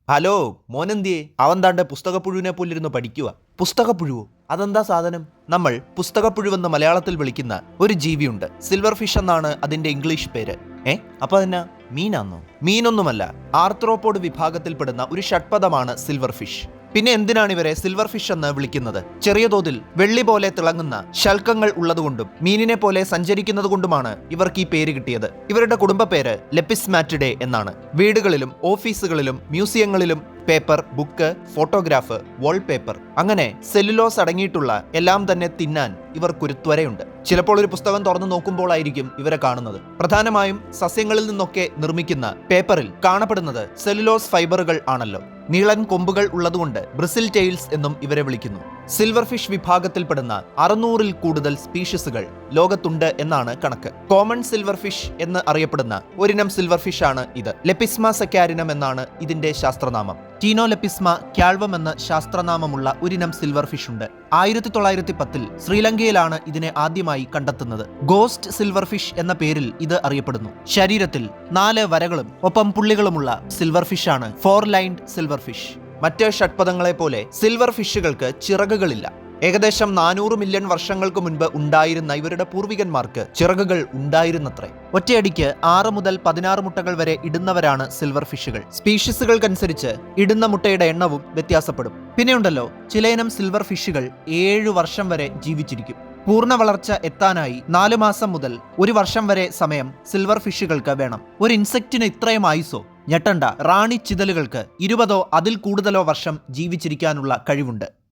Hello മോനെന്തിയെ അവൻ താണ്ടെ പുസ്തകപ്പുഴുവിനെ പോലിരുന്ന് പഠിക്കുക. പുസ്തകപ്പുഴുവോ? അതെന്താ സാധനം? നമ്മൾ പുസ്തകപ്പുഴുവെന്ന് മലയാളത്തിൽ വിളിക്കുന്ന ഒരു ജീവിയുണ്ട്. സിൽവർ ഫിഷ് എന്നാണ് അതിന്റെ ഇംഗ്ലീഷ് പേര്. അപ്പൊ അതിനാ മീനാന്നോ? മീനൊന്നുമല്ല, ആർത്രോപോഡ് വിഭാഗത്തിൽപ്പെടുന്ന ഒരു ഷഡ്പദമാണ് സിൽവർ ഫിഷ്. പിന്നെ എന്തിനാണ് ഇവരെ സിൽവർ ഫിഷ് എന്ന് വിളിക്കുന്നത്? ചെറിയ തോതിൽ വെള്ളി പോലെ തിളങ്ങുന്ന ശൽക്കങ്ങൾ ഉള്ളതുകൊണ്ടും മീനിനെ പോലെ സഞ്ചരിക്കുന്നത് കൊണ്ടുമാണ് ഇവർക്ക് ഈ പേര് കിട്ടിയത്. ഇവരുടെ കുടുംബ പേര് ലെപ്പിസ്മാറ്റിഡെ എന്നാണ്. വീടുകളിലും ഓഫീസുകളിലും മ്യൂസിയങ്ങളിലും പേപ്പർ, ബുക്ക്, ഫോട്ടോഗ്രാഫ്, വാൾപേപ്പർ അങ്ങനെ സെല്ലുലോസ് അടങ്ങിയിട്ടുള്ള എല്ലാം തന്നെ തിന്നാൻ ഇവർക്കൊരു ത്വരയുണ്ട്. ചിലപ്പോൾ ഒരു പുസ്തകം തുറന്നു നോക്കുമ്പോഴായിരിക്കും ഇവരെ കാണുന്നത്. പ്രധാനമായും സസ്യങ്ങളിൽ നിന്നൊക്കെ നിർമ്മിക്കുന്ന പേപ്പറിൽ കാണപ്പെടുന്നത് സെല്ലുലോസ് ഫൈബറുകൾ ആണല്ലോ. നീളൻ കൊമ്പുകൾ ഉള്ളതുകൊണ്ട് ബ്രിസിൽ ടെയിൽസ് എന്നും ഇവരെ വിളിക്കുന്നു. സിൽവർ ഫിഷ് വിഭാഗത്തിൽപ്പെടുന്ന 600-ൽ കൂടുതൽ സ്പീഷീസുകൾ ലോകത്തുണ്ട് എന്നാണ് കണക്ക്. കോമൺ സിൽവർ ഫിഷ് എന്ന് അറിയപ്പെടുന്ന ഒരിനം സിൽവർ ഫിഷ് ആണ് ഇത്. ലെപ്പിസ്മ സെക്കാരിനം എന്നാണ് ഇതിന്റെ ശാസ്ത്രനാമം. ടീനോലെപ്പിസ്മ ക്യാൾവം എന്ന ശാസ്ത്രനാമമുള്ള ഒരിനം സിൽവർ ഫിഷ് ഉണ്ട്. 1910-ൽ ശ്രീലങ്കയിലാണ് ഇതിനെ ആദ്യമായി കണ്ടെത്തുന്നത്. ഗോസ്റ്റ് സിൽവർ ഫിഷ് എന്ന പേരിൽ ഇത് അറിയപ്പെടുന്നു. ശരീരത്തിൽ 4 വരകളും ഒപ്പം പുള്ളികളുമുള്ള സിൽവർ ഫിഷ് ആണ് 4-ലൈൻഡ് സിൽവർ ഫിഷ്. മറ്റ് ഷഡ്പദങ്ങളെ പോലെ സിൽവർ ഫിഷുകൾക്ക് ചിറകുകളില്ല. ഏകദേശം 400 മില്യൺ വർഷങ്ങൾക്ക് മുൻപ് ഉണ്ടായിരുന്ന ഇവരുടെ പൂർവികന്മാർക്ക് ചിറകുകൾ ഉണ്ടായിരുന്നത്രേ. ഒറ്റയടിക്ക് 6 മുതൽ 16 മുട്ടകൾ വരെ ഇടുന്നവരാണ് സിൽവർ ഫിഷുകൾ. സ്പീഷീസുകൾക്കനുസരിച്ച് ഇടുന്ന മുട്ടയുടെ എണ്ണവും വ്യത്യാസപ്പെടും. പിന്നെയുണ്ടല്ലോ, ചിലയിനം സിൽവർ ഫിഷുകൾ 7 വർഷം വരെ ജീവിച്ചിരിക്കും. പൂർണ്ണ വളർച്ച എത്താനായി 4 മാസം മുതൽ 1 വർഷം വരെ സമയം സിൽവർ ഫിഷുകൾക്ക് വേണം. ഒരു ഇൻസെക്റ്റിന് ഇത്രയും ആയുസോ? ഞെട്ടണ്ട, റാണി ചിതലുകൾക്ക് 20-ഓ അതിൽ കൂടുതലോ വർഷം ജീവിച്ചിരിക്കാനുള്ള കഴിവുണ്ട്.